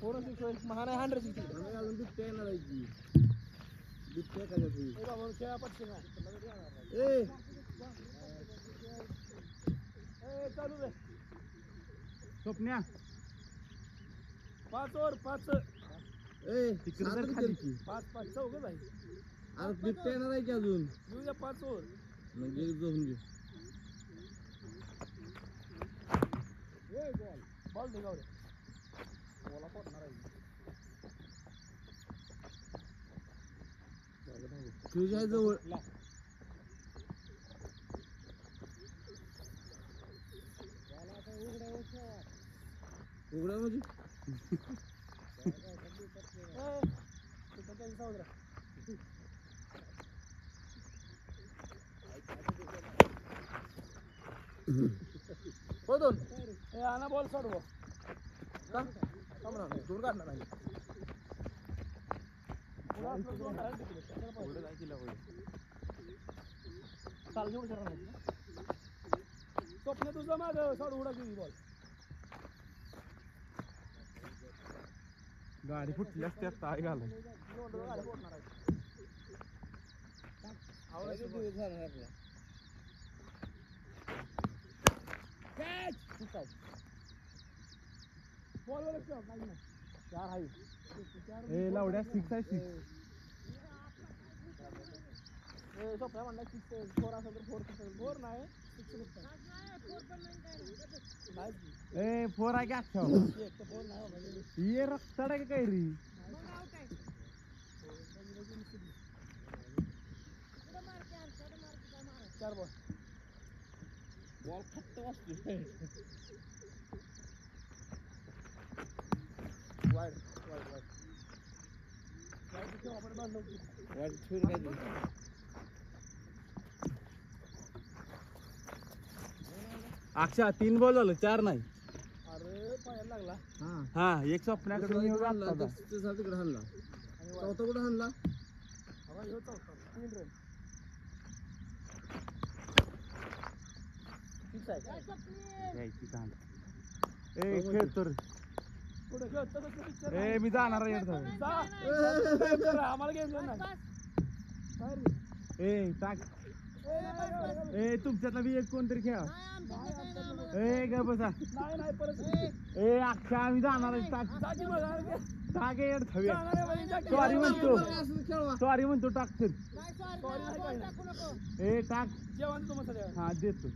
406 महान आहे 100 अजून बिबट्या येणार आहे की बिबट्या काय जाते ए बाबा खेळा पटकन ए चालू रे स्वप्न्या 5 ओव्हर 5 ए तिकडे तर खाली की 5 चौघ आहे अरे बिबट्या येणार आहे की अजून येऊ द्या 5 ओव्हर म्हणजे जोडून घे बॉल दे गावरे बॉला पडणार आहे तुझ्या आहे जवळ उघडा म्हणजे हो दोन आणा बॉल सोडव का दोन काढणार आहे स्वप्न तुझं माग सोड उडा गेली बॉल गाडी फुटली असते काय घालून लावड्या 6 आहे 6 स्वप्न म्हणला 6 4 असेल तर 4 नाही 6 ए 4 आहे की अच्छा ये रस्ता आहे काय रे चार बॉल फक्त वाजतोय वाईड अक्षा 3 बॉल झालं 4 नाही अरे पायाला लागला हा एक स्वप्नाकडून हाणला चौथा कुठं हाणला 3 रन ए खेळ तर कुठे खेळतो ए मी जाणार आहे आम्हाला घेऊन ए टाक ए तुमच्यातला बी एक कोणतरी खेळा ए ग बसा नाही परत ए अख्खा आम्ही जाणार आहे टाक सॉरी म्हणतो टाक ए टाक जेवण तुम्हाला हा देतो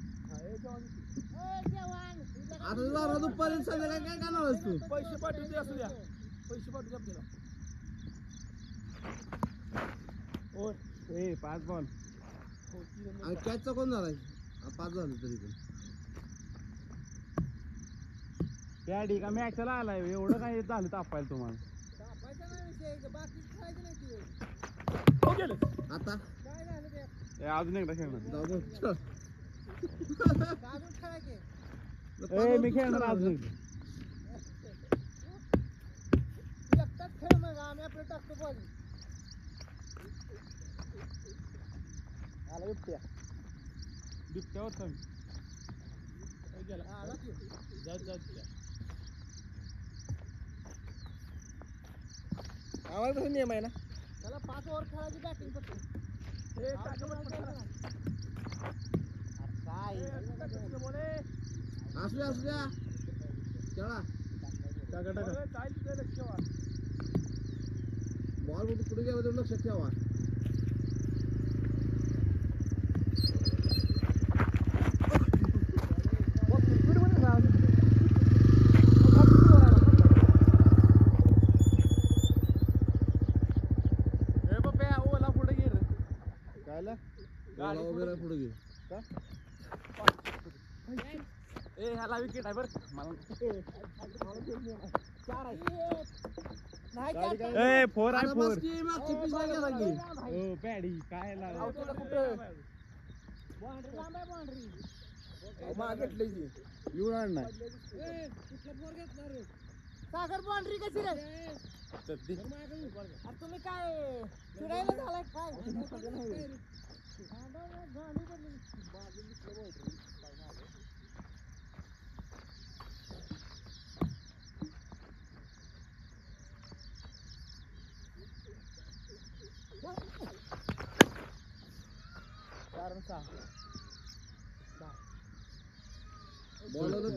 आता दुपारी संध्याकाळी काय करणार तू पैसे पाठवून असू द्या पैसे पाठवून आपल्याला ए 5 बॉल कॅचचा कोण झालाय 5 झालं तरी पण त्या ठिका मॅचला आलाय एवढं काय झालं तापायला तुम्हाला आता अजून एकदा खेळणार ए मी खेळणार अजून एकटाच खेळ मग आम्ही आपलं टाकतो बॉल आला बिबट्या होता गेला आला की आम्हाला तसं नियम आहे ना त्याला 5 ओव्हर खेळायची बॅटिंग फक्त काय असू द्या खेळा बॉल कुठे गेला लक्षात ठेवा पुढे घे ए ह्याला विकेट आहे बरं मला 4 आहे 4 आहे 4 ओ पॅडी काय लागला येऊन आणणार सागर बाउंड्री कशी रे तुम्ही काय चिडायला झालाय काय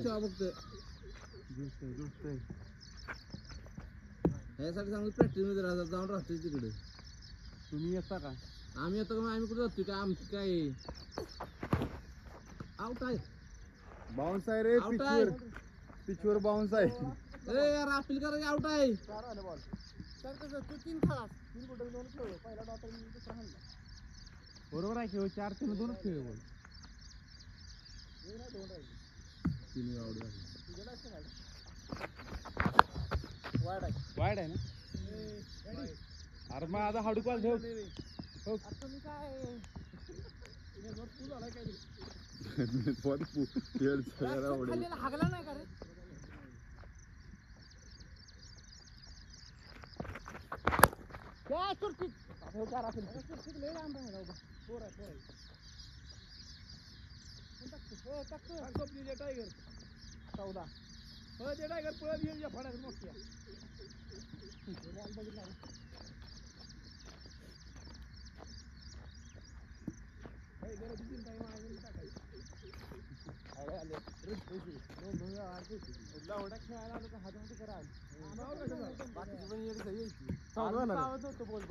ठेवा फक्त दुखतंय ह्यासाठी सांगतो प्रॅक्टिस मध्ये राहतात जाऊन राहतोय तिकडे तुम्ही येता का आम्ही आता आम्ही कुठे जातोय काय आमचं काय आउट आहे बाउन्स आहे रे Out आहे. पिचवर बाउन्स आहे ए यार अपील करायची आउट आहे बरोबर आहे की 4-3-2 खेळ बोल तिन्ही आउट झाले वाईट आहे ना अरे मग आता हाडू कॉल ठेव हागला नाही का रे काय सुरक्षित टायगर 14 हो ते टायगर पळत येईल फडाक मोठ्या खेळायला आलो का हातामध्ये करा बाकीची पण येत बोल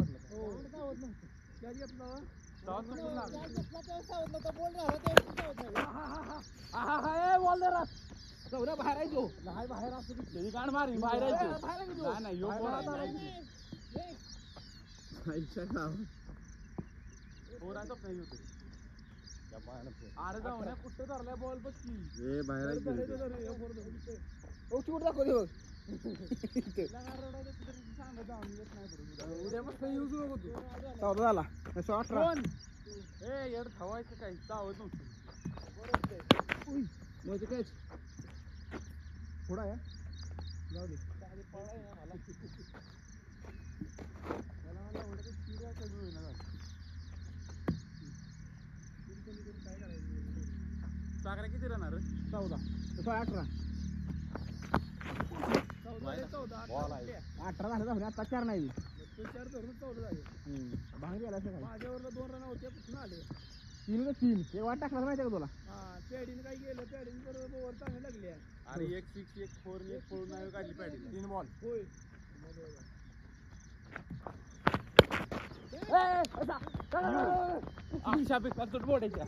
बाहेर आहे बाहेर असतो गाण मारी बाहेर अरे जाऊ ना कुठं धरलाय बॉल बघ की बाहेर उद्या मस्त यूज नको तू 14 झाला 18 ए येड खवायचं काय चावत नव्हतं मग काय पुढा आहे जाऊ दे सागरा किती राहणार 14 18 18 झाले आता 4 नाही 4 धरून 14 झाले भांग गेला सगळं माझ्यावर 2 रन होते कुठून आले 3 ते वाट टाकला माहिती का तुला हा पॅडीने काय केलं पॅडीने तर ओव्हर चांगली लागली अरे 1 6 1 4 1 पळून नाही काढली पॅडी 3 बॉल होय बोर्डाच्या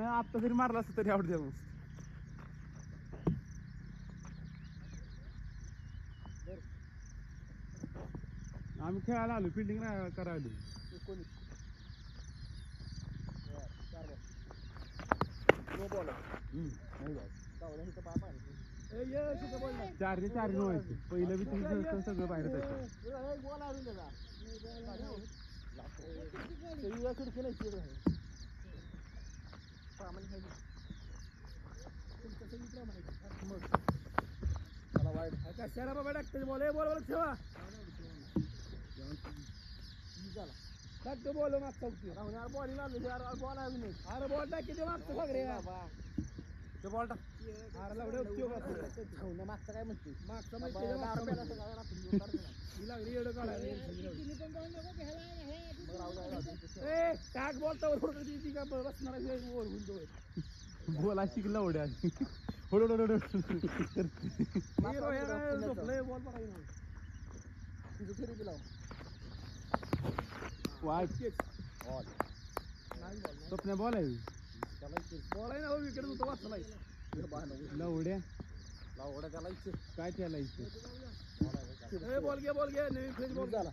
आता जरी मारला असत तरी आवड द्या आम्ही खेळायला आलो फिल्डिंग करायला चार पहिलं बी तुम्ही सगळं बाहेर कशाला बाबा टाकते बॉल बरोबर ठेवा टाकतो बॉल मागचा बॉलिंग बॉल अरे बॉल टाकी ते मागचं बघ रे ते बॉल टाक मागचं काय म्हणते मागचं लागली एवढं काढायला टाक बॉल तर बसणार बोला शिकला उड्या स्वप्न बॉल आहे बॉल आहे ना विकेट होतो वाचला लवड्या त्याला काय त्याला बॉल घे नवीन फ्रेश बॉल झाला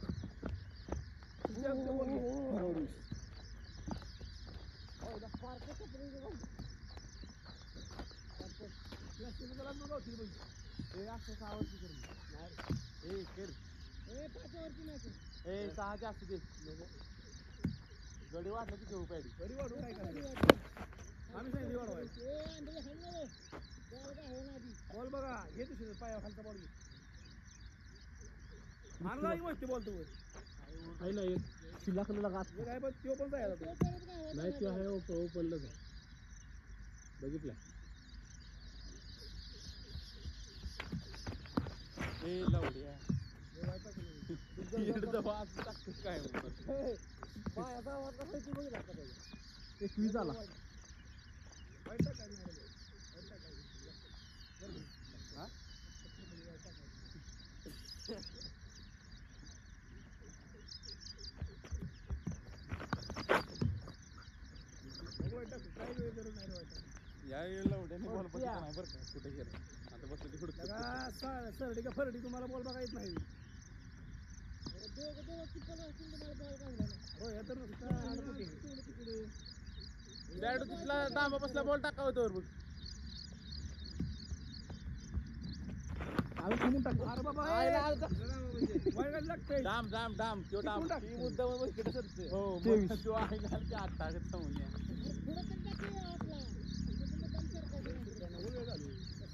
सहाच्या असू दे गडी वाटलं की घेऊ पाहिजे गडी वाढू काय करायचं आम्ही सांगितलं वाढवाय बॉल बघा घे तू पाया खालचा बॉल घे मारला की बॉल तू नाही शिल्लक काय पण तो पण जायला नाही तो आहे ओपनला बघितलं लवड्या पायाचा आवाज कसा येतो बघितला का त्याचा? 21 झाला. हा? या वेळेला उड्याने बॉल बघितला नाही बरं का कुठे गेला आता बसलं ती पुढे सरडी का फरडी तुम्हाला बॉल बघा येत नाही तिथला डांबा बसला बॉल टाका होतो बघ अरे बाबा डाम डाम डाम तो डाम ती मुद्दा हो तो आहे घालते आठ टाकत समोर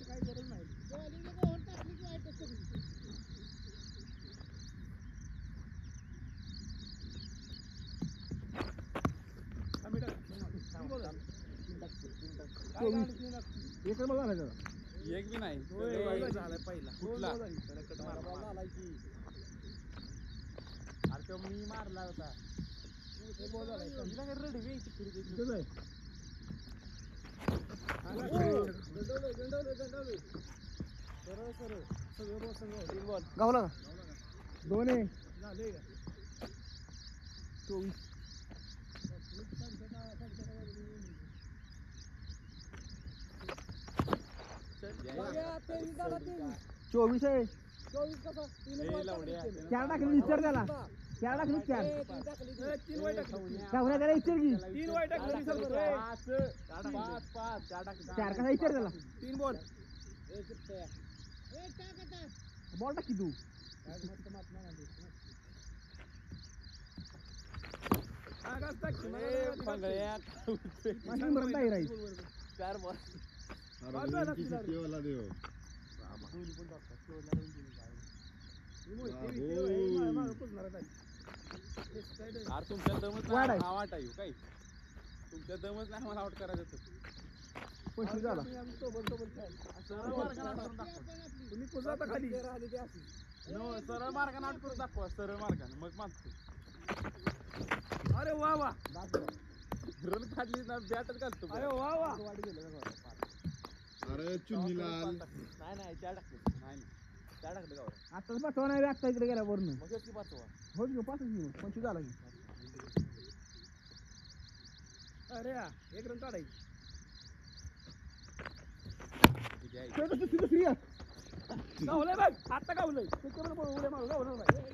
काही गरज नाही एक बी नाही झालाय पहिला कुठला अरे तो मी मारला होता गावला का 2 आहे 24 24 आहे 4 टाकली विचार त्याला 4 टाकली 4 गावला त्याला विचार की 3 वाईट टाकली 4 कसा विचार त्याला 3 बॉल बॉल टाक की तू चार बॉल तुमच्या दमच नाही आवाट आहे काय तुमच्या दमच नाही मला आउट करायचं 25 झाला तुम्ही पुन्हा आता खाली सरळ मार्गाने आउट करून दाखवा सरळ मार्गाने मग मागतो अरे वा वा रन काढली ना बॅटच घालतो अरे वा वा अरे चुन्नी लाल नाही 4 टाकले नाही 4 टाकले गावर आताच पाचवा नाही आता इकडे गेला वरून मग की पाचवा हो की 25 झाला की अरे एक रन काढायची गावलंय बघ आता गावलंय उड्या मारू गावलं नाही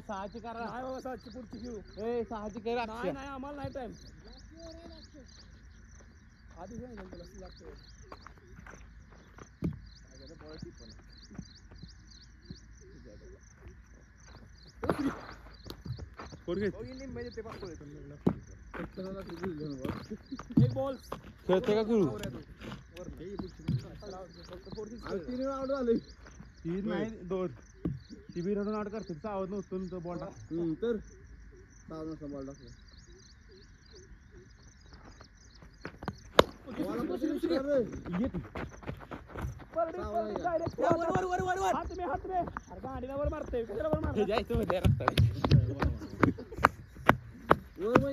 सहाची करा नाही बाबा सहाची पुढची घेऊ सहाची करा नाही नाही आम्हाला नाही टाइम आधी लागतो एक बॉल खेळते का खेळू 3 आउट झाले 3 नाही 2 ती बी रडून आउट करते चावत नव्हतं बॉल टाक तर बॉल टाकला गाडीला वर मारते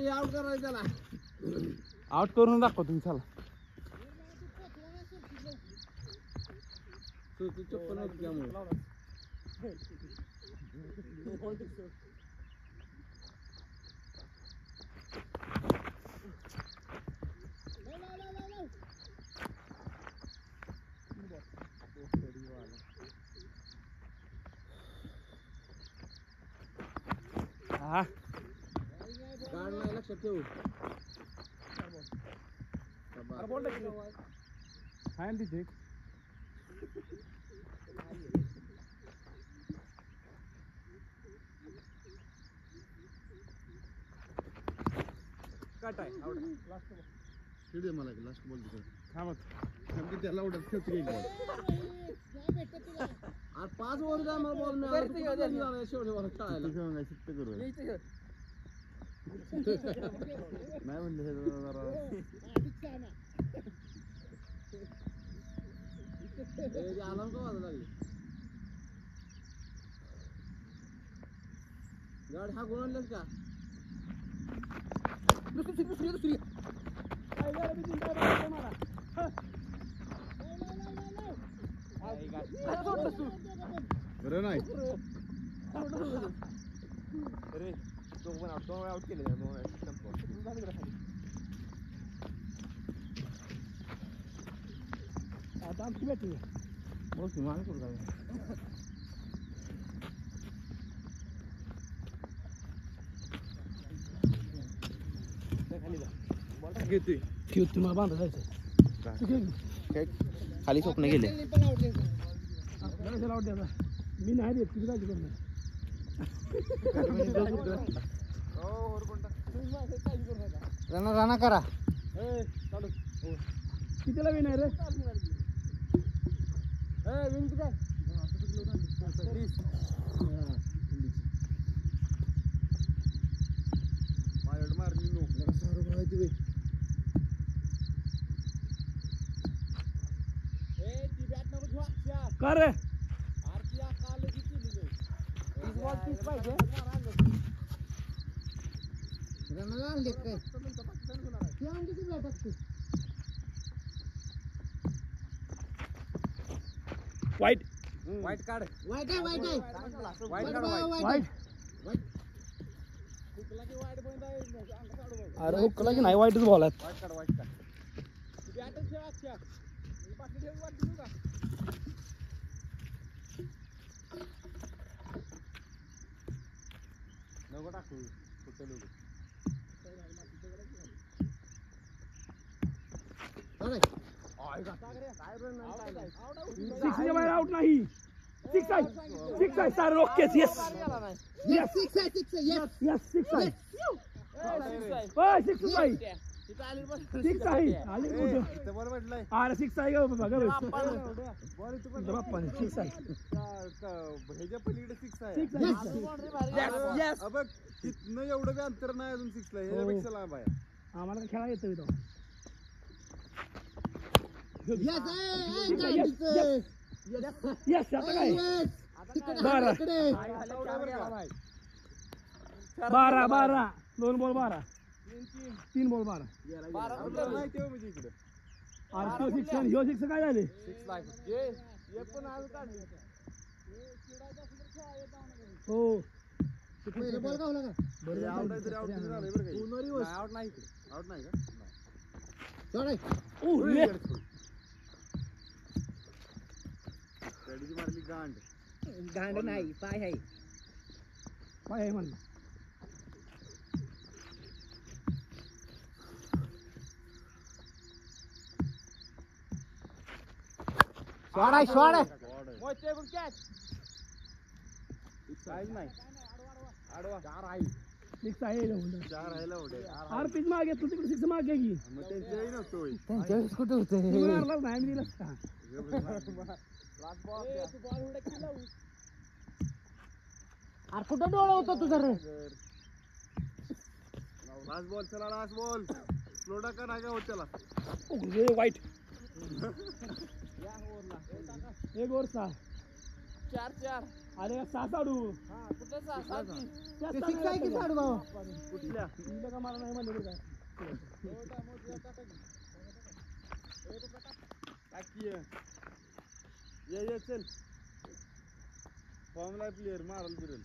आउट करायचं त्याला आउट करून दाखवा तुम्ही चला चप्पल त्यामुळे गाड नाही लक्षात ठेवू हाय तिथे कट आहे लास्ट दे मला लास्ट बॉल दे थांबत त्याला उडत खेळतो एक बॉल आज 5 ओव्हर जा मला बॉल मिळाला शेवटी मला खेळायला काय शिफ्ट करू नाही म्हणले हे जरा अलार्म का वाजवा लागली गाडी हा गुण आणल्यास का दुसरी बरं नाही अरे तो पण आउट केले आता आमची बॅटिंग मोठी मान करू घेतोय तुम्हाला बांधा जायचं खाली स्वप्न गेले मी नाही देत तुझी काळजी करणार राणा करा कितीला विन आहे रे विन किती आहे का रे वाईट वाईट कार्ड वाईट आहे वाईट कार्ड वाईट अरे हुकला की नाही वाईटच बॉल आहेत वाईट कार्ड वाईट कार्ड नको टाकू कुठे लोक सिक्सच्या बाहेर आउट नाही सिक्स आहे sir okay yes yes six आहे सिक्स आहे सिक्स आहे सिक्स आहे आले कुठं बरं म्हटलंय अरे सिक्स आहे का बघा बाप्पा सिक्स आहे ह्याच्या पलीकडे सिक्स आहे सिक्स आहे बघ तिथनं एवढं बी अंतर नाही अजून सिक्सला ह्याच्यापेक्षा लांब आहे आम्हाला खेळा येतो इथं यस आता काय 12 2 बॉल 12 3 बॉल 12 नाही तेव्हा म्हणजे इकडे अरे तो सिक्स आणि ह्यो सिक्स काय झाले हो बॉल का होला का आउट आहे तरी आउट झालंय बरं काही आउट नाही इकडे आउट नाही का गाडीची मारली गांड नाही पाय आहे काय आहे म्हणलं शॉट आहे काहीच नाही आडवा 4 आहे सिक्स आहे 4 आहे लावडे अरे पिच मागे तू तिकडे सिक्स मागे की मग त्यांच्याही नव्हतो त्यांच्या वेळेस कुठे होते मारलाच नाही मी दिलास का अरे कुठं डोळा होता तुझा रे लास्ट बॉल चला लास्ट बॉल स्लोडा का नाही का होत त्याला वाईट एक ओव्हर 6 4 अरे 6 साडू सिक्स आहे की साडू भाऊ कुठल्या का मला नाही म्हणलं काय ये चल फॉर्मला प्लेअर मारल बिरल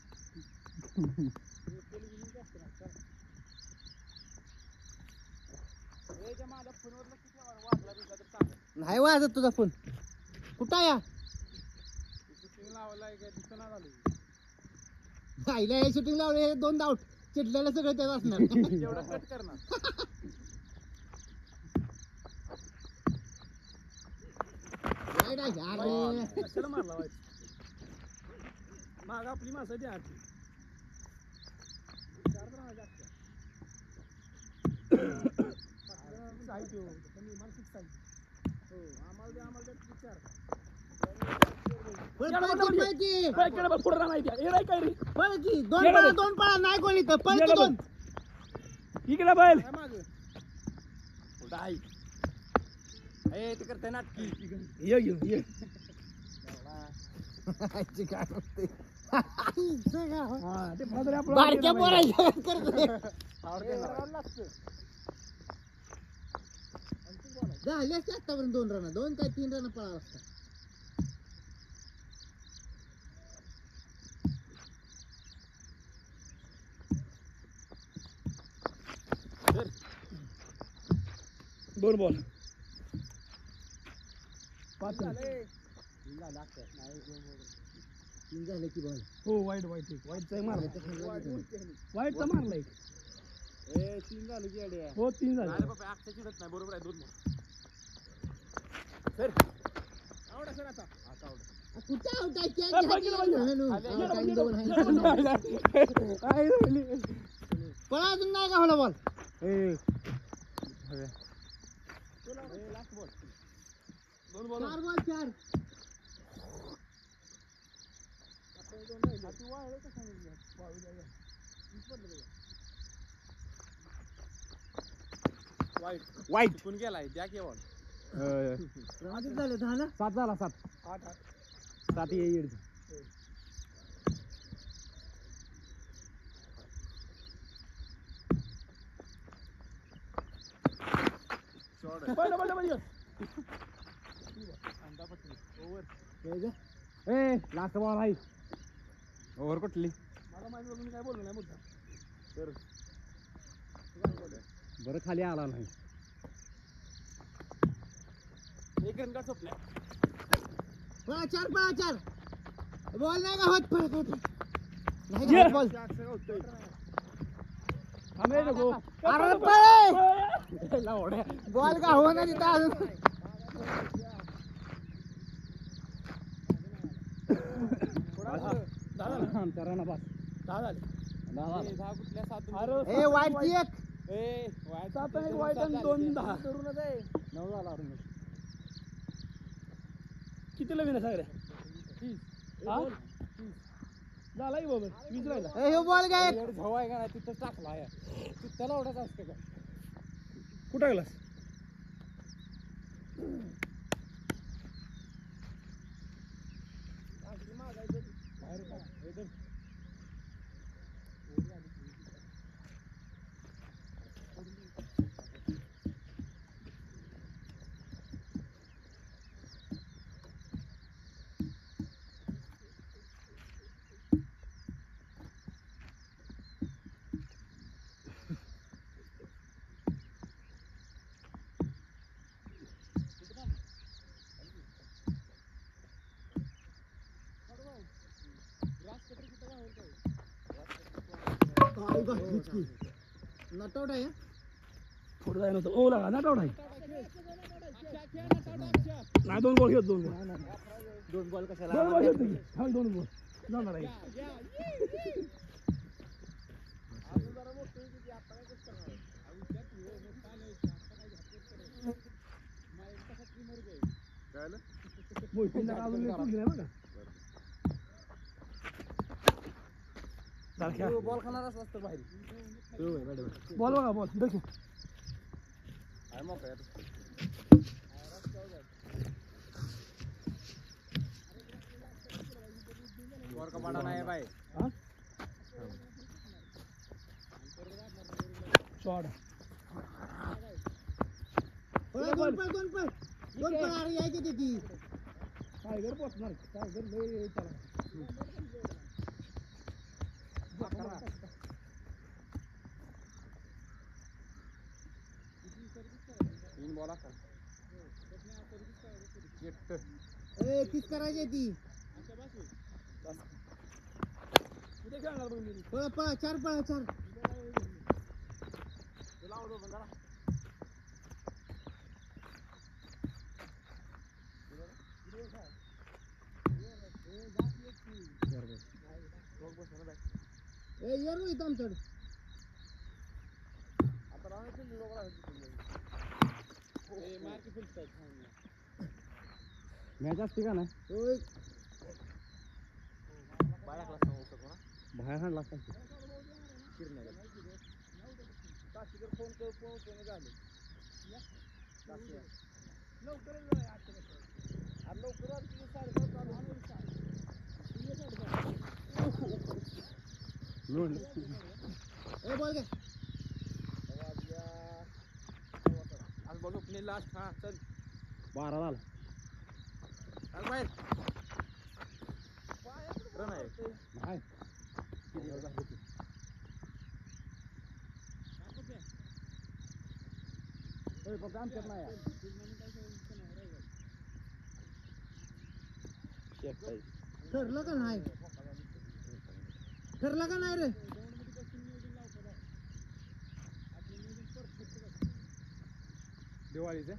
नाही वाजत तुझा फोन कुठं या आईला हे शूटिंग लावले 2 आउट चिडलेलं सगळं त्याच असणार एवढं कट करणार कशाला मारला वाईट माग आपली माणसं द्या सिक्स आहे तो मला सिक्स आहे पुढे नाही काय रे दोन पळा नाही कोणी तर पळतो दोन इकडे बैल ते करते नाटकी ये ये बारक्या पोरांच्या करतोय. झाले असते आतापर्यंत 2 रन 2 काय 3 रन पळाला असता. दोन बॉल 5 झाले की बॉल हो वाईटचा मारलाय तीन झालं की अड्या हो 3 झाले अरे बाबा अक्षय चिडत नाही बरोबर आहे 2 सर आवडा सर आता आवड कुठे आउट आहे पळा अजून नाही का Hola ball last ball 2 ball 4 ball 4 वाईट चुकून गेलाय त्या की बॉल आधीच झाले 10 ना 7 झाला 7 7 येईल लास्ट बॉल आहे ओव्हर कुठली मला माहिती मी काय बोललो नाही मुद्दा तर बरं खाली आला नाही 1 रन का सोपल्या पळा 4 बॉल नाही का होत पळ नाही ये. का बॉल थांबे नको अरे पळ बॉल का हो ना तिथं अजून करा ना बस 10 झाले 10 कुठल्या 7 अरे ए वाईटची एक वाईट 7 1 वाईट आणि 2 10 करूनच आहे 9 झाला किती लवीन सगळ्या 30 झाला की बाबा 20 राहिला ए हे बॉल काय भाऊ आहे का नाही तिथं टाकला आहे त्याला ओढत असते का कुठं गेलास नटआउट आहे पुढे जाय नव्हतं ओ लागा ना टावड आहे नाही 2 बॉल घेत 2 बॉल 2 बॉल कशाला 2 बॉल घेत की हा 2 बॉल जाणार आहे मोहितीला अजून नाही सुटली नाही बघा बॉल खाणार असलास तर बाहेर बॉल बघा बॉल देखील आहे मोकळा वर का पडा नाही बाई हा शॉट दोन पळ अरे यायची ती टायगर पोचणार टायगर लय त्याला तीन बॉल असतात ए किस करायची ती उद्या खेळणार बघ मी पळ 4 ए ये रोहित आमच्याकडे आता राहण्याची मॅच असते का नाही होय. बाहेर हाणला असता फोन कर फोन झाले लवकर आमची 7:30 लोड ए बॉल घे. आज बॉल ओपनिंग लास्ट. हा चल 12 झाला आज बाहेर रन आहे. नाही होय फक्त आमच्यात नाही आहे. ठरलं का नाही ठरलं का नाही रे दिवाळीचे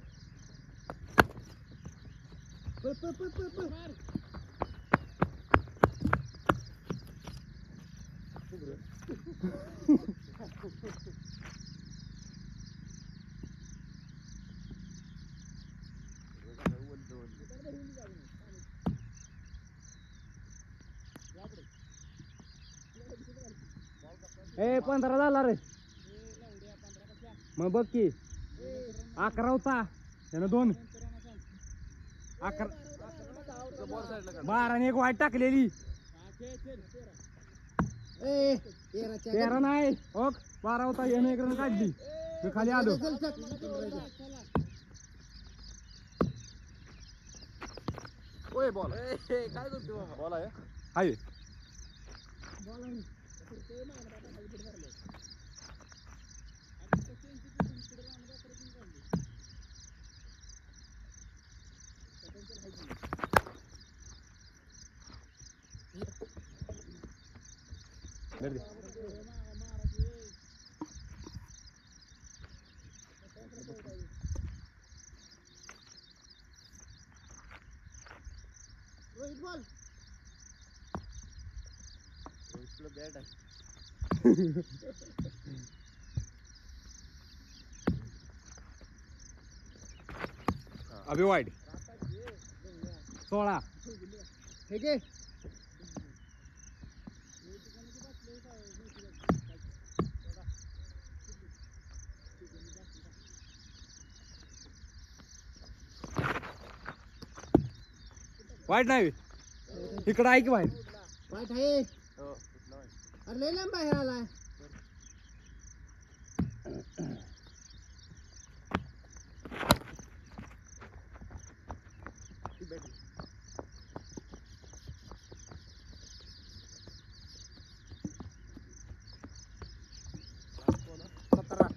पळ पळ पळ पळ पळ ए 15 झाला रे मग बघ की 11 होता त्यानं 2 11 12 आणि 1 वाईट टाकलेली ए तेराच्या 13 नाही ओक 12 होता यानं 1 रन काढली मी खाली आलो चल चल ओय बॉल काय करतो बाबा बॉल आहे हाय गर्दी रोहित बॉल रोहितला बॅट आहे. अभि वाईट 16 ठीक आहे वाईट नाही इकडं आहे की बाहेर वाईट आहे हो कुठला वाईट अरे लय लांब बाहेर आलाय ती बॅट 17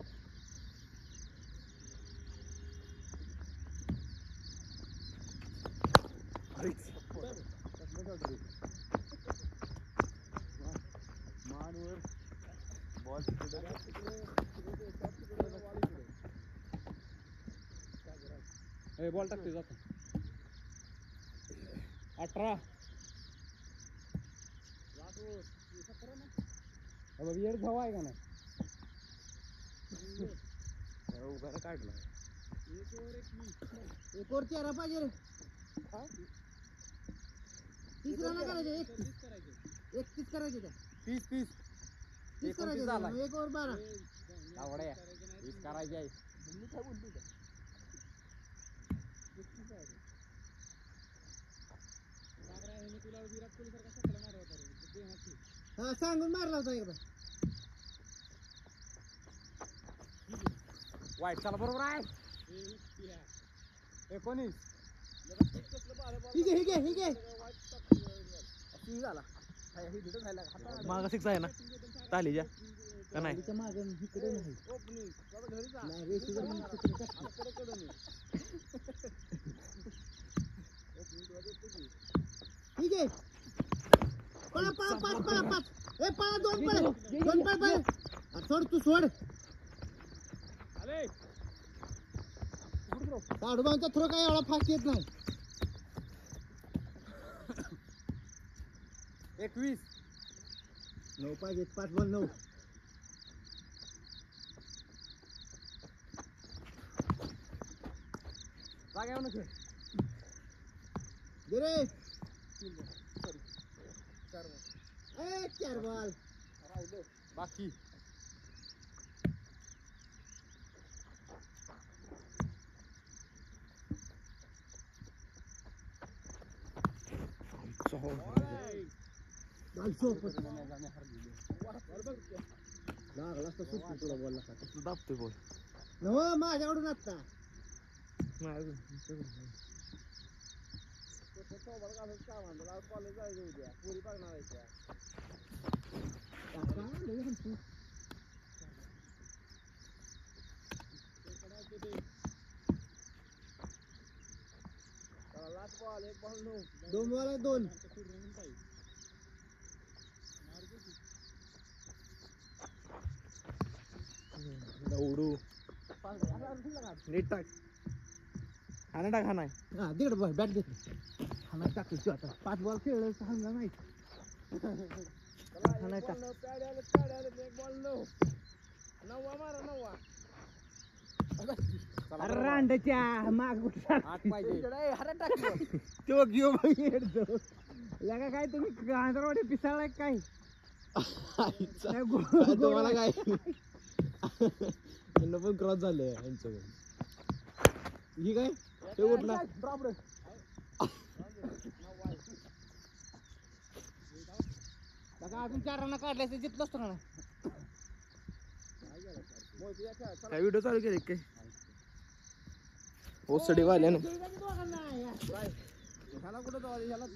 मानवर बॉल बॉल टाकतोय जातो 18 बघ येर धावा आहे का नाही उभा काढला एक ओव्हर 13 पाहिजे रे 30 रन करायचे 31 करायचे त्या 30 30 करायचे झाला एक ओव्हर 12 आवड्या 20 करायची आहे मी काय बोलतो का हा सांगून मारला होता एकदा वाईट चला बरोबर आहे 19 ठीक आहे झाला मागा 6 आहे ना तालीच्या का नाही त्याच्या मागे इकडे नाही ओपनिंग घरी जा नाही रेषेवर मी चित्र टाकतो. ठीक आहे पळा पळा पाच ए पळा 2 पळ सोड तू सोड साडूबाईंचा थ्रो काय एवढा फास्ट येत नाही 21 9 पाहिजे 5 बॉल 9 21 जाग्यावर खेळ. दे रे. ए, 4 बॉल. बाकी बॉल सोपत. लागला असता सुटून तुला बॉल नका. दाबतोय बोल हो माझ्याकडून आता. काका, लय हलकं. दोन बॉल आहे 2. उडू नीट टाक. खाना टाक खाना. हा तिकडे बॉल बॅट घेतली. हा नाही टाकायची आता. 5 बॉल खेळलं हल्ला नाही. हा नाही टाक. अरे रांडच्या माग आठ पाहिजे. तो घेऊ येतो. लगा काय तुम्ही गांधरवाडी पिसाळलाय काय? तुम्हाला काय पण क्रॉस झाले यांचं. ही काय ते उठला. अजून 4 रन काढल्यास जितलं असतं ना. काय व्हिडिओ चालू केले काय? हो सडी वाल्यानं. ह्याला कुठं जाऊ? ह्याला